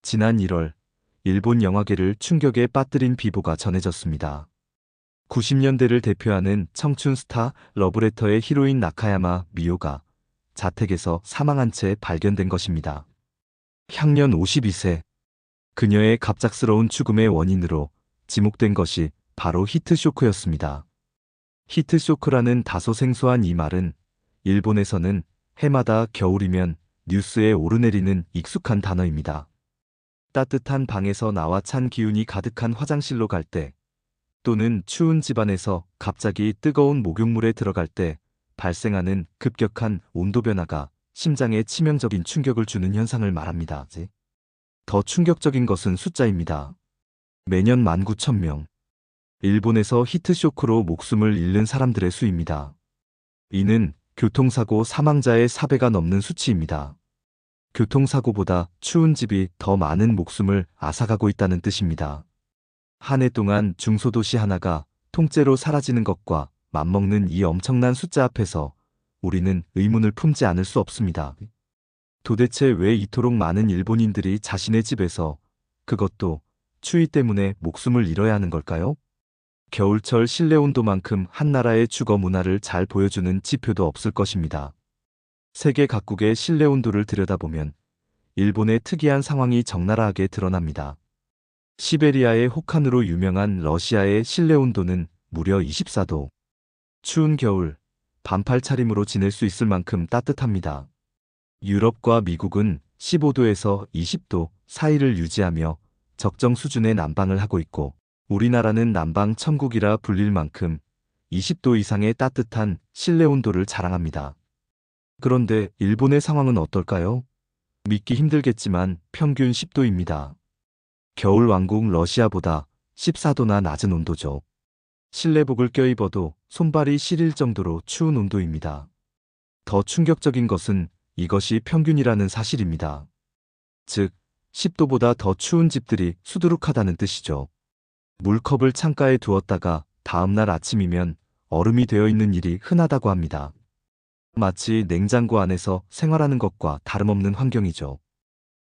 지난 1월, 일본 영화계를 충격에 빠뜨린 비보가 전해졌습니다. 90년대를 대표하는 청춘 스타 러브레터의 히로인 나카야마 미오가 자택에서 사망한 채 발견된 것입니다. 향년 52세. 그녀의 갑작스러운 죽음의 원인으로 지목된 것이 바로 히트쇼크였습니다. 히트쇼크라는 다소 생소한 이 말은 일본에서는 해마다 겨울이면 뉴스에 오르내리는 익숙한 단어입니다. 따뜻한 방에서 나와 찬 기운이 가득한 화장실로 갈 때, 또는 추운 집안에서 갑자기 뜨거운 목욕물에 들어갈 때 발생하는 급격한 온도 변화가 심장에 치명적인 충격을 주는 현상을 말합니다. 더 충격적인 것은 숫자입니다. 매년 19,000명. 일본에서 히트쇼크로 목숨을 잃는 사람들의 수입니다. 이는 교통사고 사망자의 4배가 넘는 수치입니다. 교통사고보다 추운 집이 더 많은 목숨을 앗아가고 있다는 뜻입니다. 한 해 동안 중소도시 하나가 통째로 사라지는 것과 맞먹는 이 엄청난 숫자 앞에서 우리는 의문을 품지 않을 수 없습니다. 도대체 왜 이토록 많은 일본인들이 자신의 집에서, 그것도 추위 때문에 목숨을 잃어야 하는 걸까요? 겨울철 실내 온도만큼 한 나라의 주거 문화를 잘 보여주는 지표도 없을 것입니다. 세계 각국의 실내 온도를 들여다보면 일본의 특이한 상황이 적나라하게 드러납니다. 시베리아의 혹한으로 유명한 러시아의 실내 온도는 무려 24도. 추운 겨울, 반팔 차림으로 지낼 수 있을 만큼 따뜻합니다. 유럽과 미국은 15도에서 20도 사이를 유지하며 적정 수준의 난방을 하고 있고, 우리나라는 난방 천국이라 불릴 만큼 20도 이상의 따뜻한 실내 온도를 자랑합니다. 그런데 일본의 상황은 어떨까요? 믿기 힘들겠지만 평균 10도입니다. 겨울 왕국 러시아보다 14도나 낮은 온도죠. 실내복을 껴입어도 손발이 시릴 정도로 추운 온도입니다. 더 충격적인 것은 이것이 평균이라는 사실입니다. 즉, 10도보다 더 추운 집들이 수두룩하다는 뜻이죠. 물컵을 창가에 두었다가 다음날 아침이면 얼음이 되어 있는 일이 흔하다고 합니다. 마치 냉장고 안에서 생활하는 것과 다름없는 환경이죠.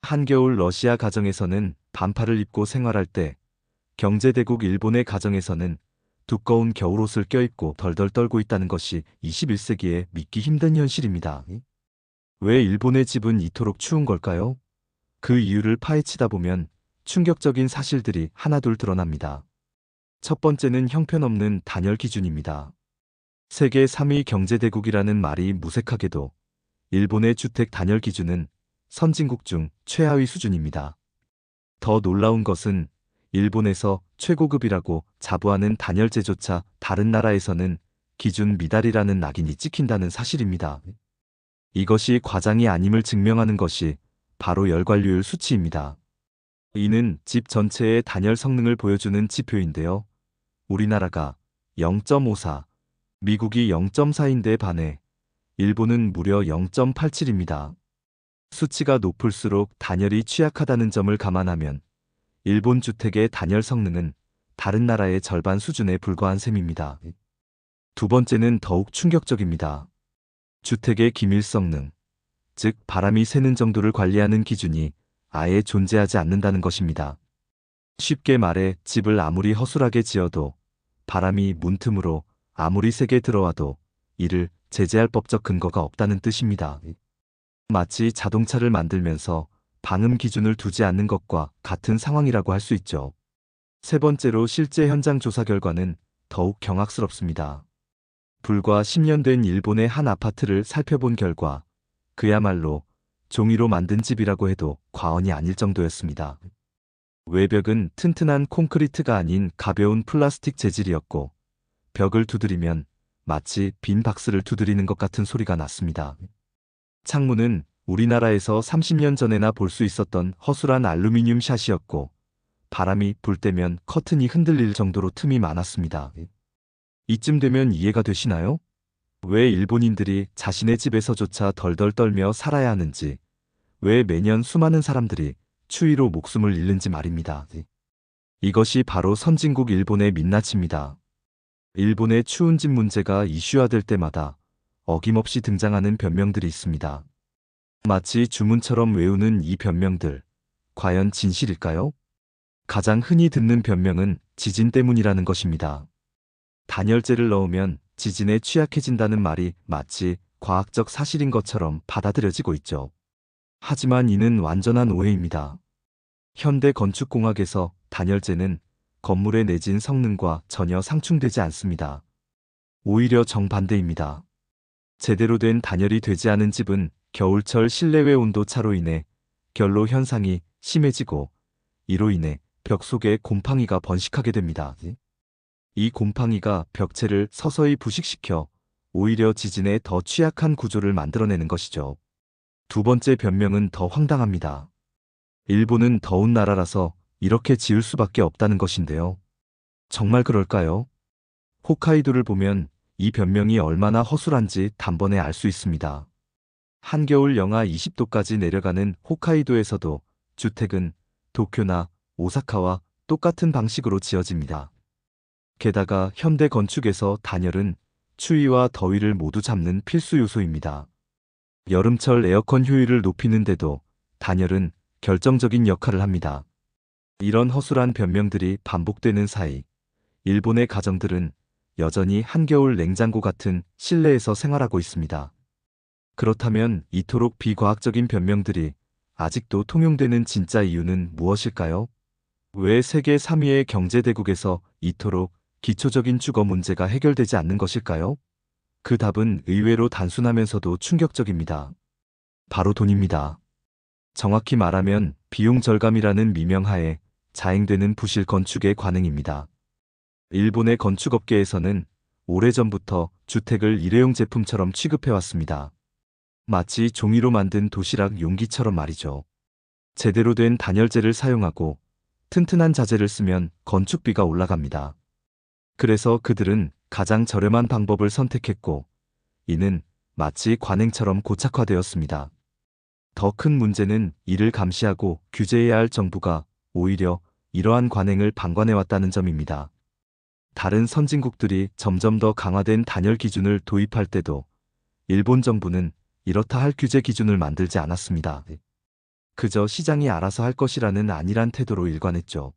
한겨울 러시아 가정에서는 반팔을 입고 생활할 때, 경제대국 일본의 가정에서는 두꺼운 겨울옷을 껴입고 덜덜 떨고 있다는 것이 21세기의 믿기 힘든 현실입니다. 왜 일본의 집은 이토록 추운 걸까요? 그 이유를 파헤치다 보면 충격적인 사실들이 하나둘 드러납니다. 첫 번째는 형편없는 단열 기준입니다. 세계 3위 경제대국이라는 말이 무색하게도 일본의 주택 단열 기준은 선진국 중 최하위 수준입니다. 더 놀라운 것은 일본에서 최고급이라고 자부하는 단열재조차 다른 나라에서는 기준 미달이라는 낙인이 찍힌다는 사실입니다. 이것이 과장이 아님을 증명하는 것이 바로 열관료율 수치입니다. 이는 집 전체의 단열 성능을 보여주는 지표인데요. 우리나라가 0.54, 미국이 0.4인데 반해 일본은 무려 0.87입니다. 수치가 높을수록 단열이 취약하다는 점을 감안하면 일본 주택의 단열 성능은 다른 나라의 절반 수준에 불과한 셈입니다. 두 번째는 더욱 충격적입니다. 주택의 기밀 성능, 즉 바람이 새는 정도를 관리하는 기준이 아예 존재하지 않는다는 것입니다. 쉽게 말해 집을 아무리 허술하게 지어도 바람이 문틈으로 아무리 세게 들어와도 이를 제재할 법적 근거가 없다는 뜻입니다. 마치 자동차를 만들면서 방음 기준을 두지 않는 것과 같은 상황이라고 할 수 있죠. 세 번째로 실제 현장 조사 결과는 더욱 경악스럽습니다. 불과 10년 된 일본의 한 아파트를 살펴본 결과 그야말로 종이로 만든 집이라고 해도 과언이 아닐 정도였습니다. 외벽은 튼튼한 콘크리트가 아닌 가벼운 플라스틱 재질이었고, 벽을 두드리면 마치 빈 박스를 두드리는 것 같은 소리가 났습니다. 창문은 우리나라에서 30년 전에나 볼 수 있었던 허술한 알루미늄 샷이었고, 바람이 불 때면 커튼이 흔들릴 정도로 틈이 많았습니다. 이쯤 되면 이해가 되시나요? 왜 일본인들이 자신의 집에서조차 덜덜 떨며 살아야 하는지, 왜 매년 수많은 사람들이 추위로 목숨을 잃는지 말입니다. 이것이 바로 선진국 일본의 민낯입니다. 일본의 추운 집 문제가 이슈화될 때마다 어김없이 등장하는 변명들이 있습니다. 마치 주문처럼 외우는 이 변명들, 과연 진실일까요? 가장 흔히 듣는 변명은 지진 때문이라는 것입니다. 단열재를 넣으면 지진에 취약해진다는 말이 마치 과학적 사실인 것처럼 받아들여지고 있죠. 하지만 이는 완전한 오해입니다. 현대 건축공학에서 단열재는 건물의 내진 성능과 전혀 상충되지 않습니다. 오히려 정반대입니다. 제대로 된 단열이 되지 않은 집은 겨울철 실내외 온도 차로 인해 결로 현상이 심해지고 이로 인해 벽 속에 곰팡이가 번식하게 됩니다. 이 곰팡이가 벽체를 서서히 부식시켜 오히려 지진에 더 취약한 구조를 만들어내는 것이죠. 두 번째 변명은 더 황당합니다. 일본은 더운 나라라서 이렇게 지을 수밖에 없다는 것인데요. 정말 그럴까요? 홋카이도를 보면 이 변명이 얼마나 허술한지 단번에 알 수 있습니다. 한겨울 영하 20도까지 내려가는 홋카이도에서도 주택은 도쿄나 오사카와 똑같은 방식으로 지어집니다. 게다가 현대 건축에서 단열은 추위와 더위를 모두 잡는 필수 요소입니다. 여름철 에어컨 효율을 높이는데도 단열은 결정적인 역할을 합니다. 이런 허술한 변명들이 반복되는 사이, 일본의 가정들은 여전히 한겨울 냉장고 같은 실내에서 생활하고 있습니다. 그렇다면 이토록 비과학적인 변명들이 아직도 통용되는 진짜 이유는 무엇일까요? 왜 세계 3위의 경제대국에서 이토록 기초적인 주거 문제가 해결되지 않는 것일까요? 그 답은 의외로 단순하면서도 충격적입니다. 바로 돈입니다. 정확히 말하면 비용 절감이라는 미명하에 자행되는 부실 건축의 관행입니다. 일본의 건축업계에서는 오래전부터 주택을 일회용 제품처럼 취급해왔습니다. 마치 종이로 만든 도시락 용기처럼 말이죠. 제대로 된 단열재를 사용하고 튼튼한 자재를 쓰면 건축비가 올라갑니다. 그래서 그들은 가장 저렴한 방법을 선택했고, 이는 마치 관행처럼 고착화되었습니다. 더 큰 문제는 이를 감시하고 규제해야 할 정부가 오히려 이러한 관행을 방관해왔다는 점입니다. 다른 선진국들이 점점 더 강화된 단열 기준을 도입할 때도 일본 정부는 이렇다 할 규제 기준을 만들지 않았습니다. 그저 시장이 알아서 할 것이라는 안일한 태도로 일관했죠.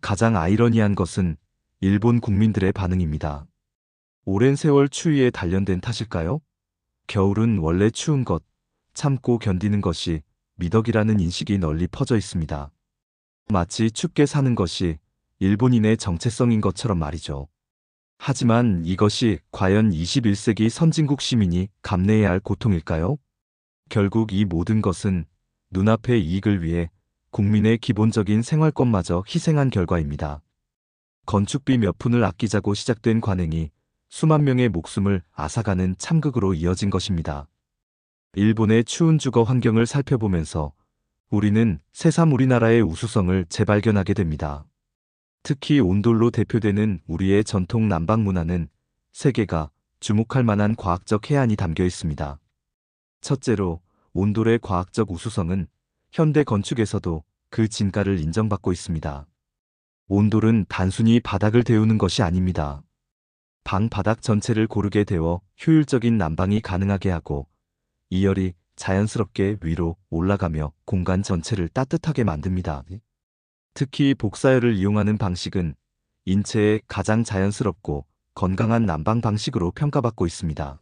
가장 아이러니한 것은 일본 국민들의 반응입니다. 오랜 세월 추위에 단련된 탓일까요? 겨울은 원래 추운 것, 참고 견디는 것이 미덕이라는 인식이 널리 퍼져 있습니다. 마치 춥게 사는 것이 일본인의 정체성인 것처럼 말이죠. 하지만 이것이 과연 21세기 선진국 시민이 감내해야 할 고통일까요? 결국 이 모든 것은 눈앞의 이익을 위해 국민의 기본적인 생활권마저 희생한 결과입니다. 건축비 몇 푼을 아끼자고 시작된 관행이 수만 명의 목숨을 앗아가는 참극으로 이어진 것입니다. 일본의 추운 주거 환경을 살펴보면서 우리는 새삼 우리나라의 우수성을 재발견하게 됩니다. 특히 온돌로 대표되는 우리의 전통 난방 문화는 세계가 주목할 만한 과학적 해안이 담겨 있습니다. 첫째로, 온돌의 과학적 우수성은 현대 건축에서도 그 진가를 인정받고 있습니다. 온돌은 단순히 바닥을 데우는 것이 아닙니다. 방 바닥 전체를 고르게 데워 효율적인 난방이 가능하게 하고, 이 열이 자연스럽게 위로 올라가며 공간 전체를 따뜻하게 만듭니다. 특히 복사열을 이용하는 방식은 인체에 가장 자연스럽고 건강한 난방 방식으로 평가받고 있습니다.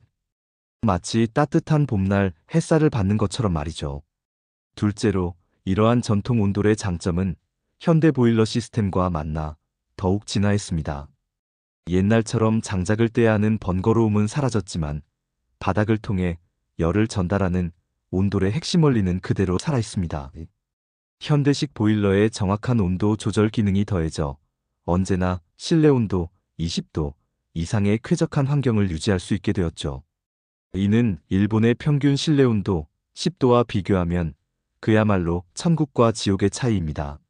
마치 따뜻한 봄날 햇살을 받는 것처럼 말이죠. 둘째로, 이러한 전통 온돌의 장점은 현대 보일러 시스템과 만나 더욱 진화했습니다. 옛날처럼 장작을 떼야 하는 번거로움은 사라졌지만 바닥을 통해 열을 전달하는 온돌의 핵심 원리는 그대로 살아있습니다. 현대식 보일러의 정확한 온도 조절 기능이 더해져 언제나 실내 온도 20도 이상의 쾌적한 환경을 유지할 수 있게 되었죠. 이는 일본의 평균 실내 온도 10도와 비교하면 그야말로 천국과 지옥의 차이입니다.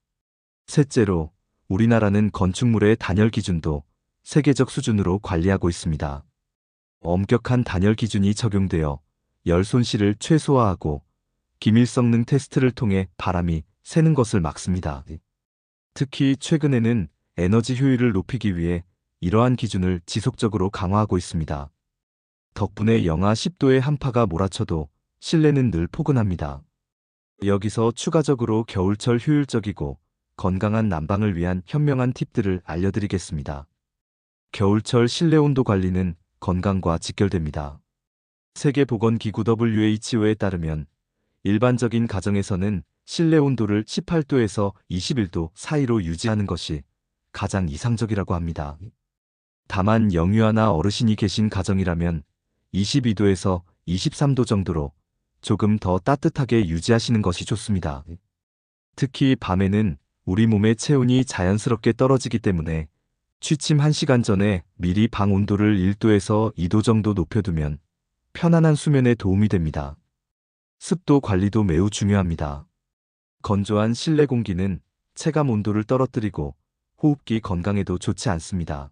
셋째로, 우리나라는 건축물의 단열 기준도 세계적 수준으로 관리하고 있습니다. 엄격한 단열 기준이 적용되어 열 손실을 최소화하고 기밀 성능 테스트를 통해 바람이 새는 것을 막습니다. 특히 최근에는 에너지 효율을 높이기 위해 이러한 기준을 지속적으로 강화하고 있습니다. 덕분에 영하 10도의 한파가 몰아쳐도 실내는 늘 포근합니다. 여기서 추가적으로 겨울철 효율적이고 건강한 난방을 위한 현명한 팁들을 알려드리겠습니다. 겨울철 실내 온도 관리는 건강과 직결됩니다. 세계보건기구 WHO에 따르면 일반적인 가정에서는 실내 온도를 18도에서 21도 사이로 유지하는 것이 가장 이상적이라고 합니다. 다만 영유아나 어르신이 계신 가정이라면 22도에서 23도 정도로 조금 더 따뜻하게 유지하시는 것이 좋습니다. 특히 밤에는 우리 몸의 체온이 자연스럽게 떨어지기 때문에 취침 1시간 전에 미리 방 온도를 1도에서 2도 정도 높여두면 편안한 수면에 도움이 됩니다. 습도 관리도 매우 중요합니다. 건조한 실내 공기는 체감 온도를 떨어뜨리고 호흡기 건강에도 좋지 않습니다.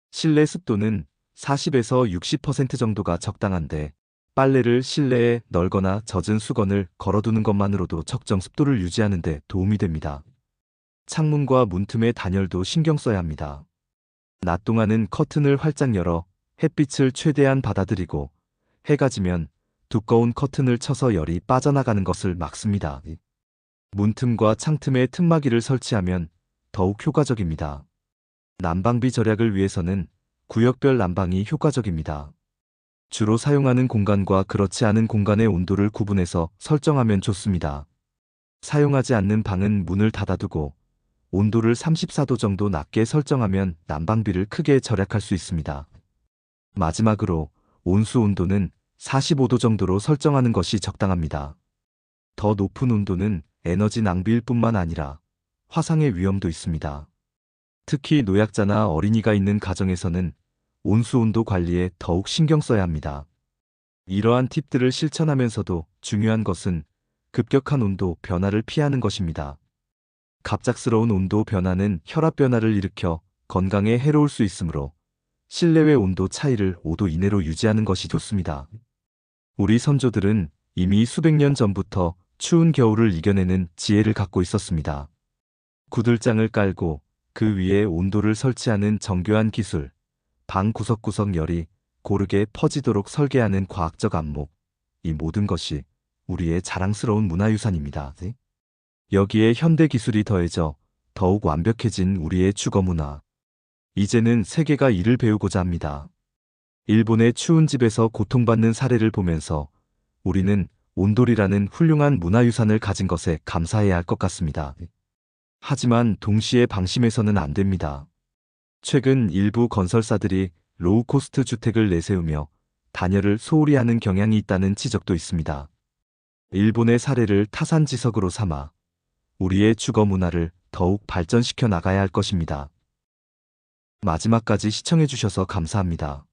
실내 습도는 40에서 60% 정도가 적당한데 빨래를 실내에 널거나 젖은 수건을 걸어두는 것만으로도 적정 습도를 유지하는 데 도움이 됩니다. 창문과 문틈의 단열도 신경 써야 합니다. 낮 동안은 커튼을 활짝 열어 햇빛을 최대한 받아들이고 해가 지면 두꺼운 커튼을 쳐서 열이 빠져나가는 것을 막습니다. 문틈과 창틈에 틈막이를 설치하면 더욱 효과적입니다. 난방비 절약을 위해서는 구역별 난방이 효과적입니다. 주로 사용하는 공간과 그렇지 않은 공간의 온도를 구분해서 설정하면 좋습니다. 사용하지 않는 방은 문을 닫아두고 온도를 34도 정도 낮게 설정하면 난방비를 크게 절약할 수 있습니다. 마지막으로 온수 온도는 45도 정도로 설정하는 것이 적당합니다. 더 높은 온도는 에너지 낭비일 뿐만 아니라 화상의 위험도 있습니다. 특히 노약자나 어린이가 있는 가정에서는 온수 온도 관리에 더욱 신경 써야 합니다. 이러한 팁들을 실천하면서도 중요한 것은 급격한 온도 변화를 피하는 것입니다. 갑작스러운 온도 변화는 혈압 변화를 일으켜 건강에 해로울 수 있으므로 실내외 온도 차이를 5도 이내로 유지하는 것이 좋습니다. 우리 선조들은 이미 수백 년 전부터 추운 겨울을 이겨내는 지혜를 갖고 있었습니다. 구들장을 깔고 그 위에 온도를 설치하는 정교한 기술, 방 구석구석 열이 고르게 퍼지도록 설계하는 과학적 안목, 이 모든 것이 우리의 자랑스러운 문화유산입니다. 여기에 현대 기술이 더해져 더욱 완벽해진 우리의 주거문화. 이제는 세계가 이를 배우고자 합니다. 일본의 추운 집에서 고통받는 사례를 보면서 우리는 온돌이라는 훌륭한 문화유산을 가진 것에 감사해야 할 것 같습니다. 하지만 동시에 방심해서는 안 됩니다. 최근 일부 건설사들이 로우코스트 주택을 내세우며 단열을 소홀히 하는 경향이 있다는 지적도 있습니다. 일본의 사례를 타산지석으로 삼아 우리의 주거 문화를 더욱 발전시켜 나가야 할 것입니다. 마지막까지 시청해 주셔서 감사합니다.